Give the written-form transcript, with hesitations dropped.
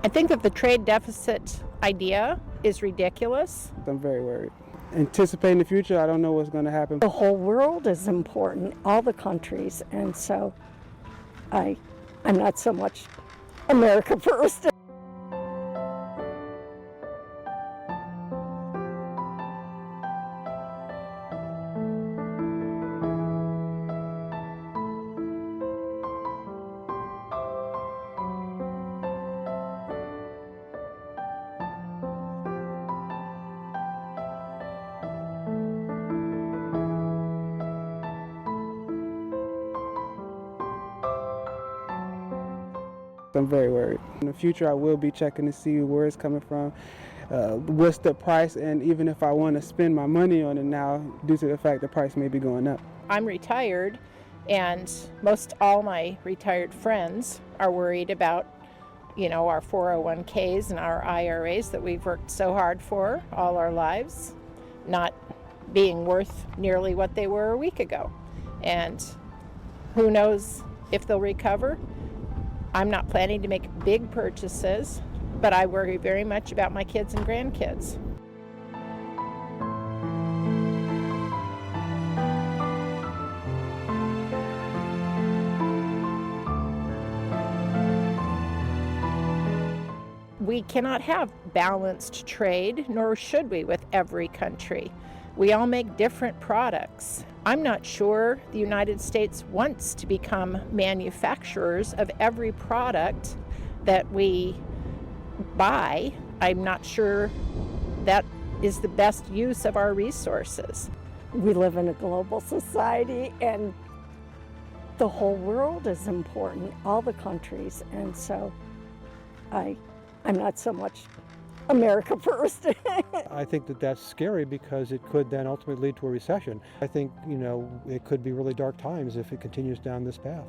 I think that the trade deficit idea is ridiculous. I'm very worried. Anticipating the future, I don't know what's going to happen. The whole world is important, all the countries, and so I'm not so much America first. I'm very worried. In the future, I will be checking to see where it's coming from, what's the price, and even if I want to spend my money on it now, due to the fact the price may be going up. I'm retired, and most all my retired friends are worried about, our 401ks and our IRAs that we've worked so hard for all our lives, not being worth nearly what they were a week ago. And who knows if they'll recover. I'm not planning to make big purchases, but I worry very much about my kids and grandkids. We cannot have balanced trade, nor should we, with every country. We all make different products. I'm not sure the United States wants to become manufacturers of every product that we buy. I'm not sure that is the best use of our resources. We live in a global society, and the whole world is important, all the countries, and so I'm not so much America first. I think that that's scary because it could then ultimately lead to a recession. I think, it could be really dark times if it continues down this path.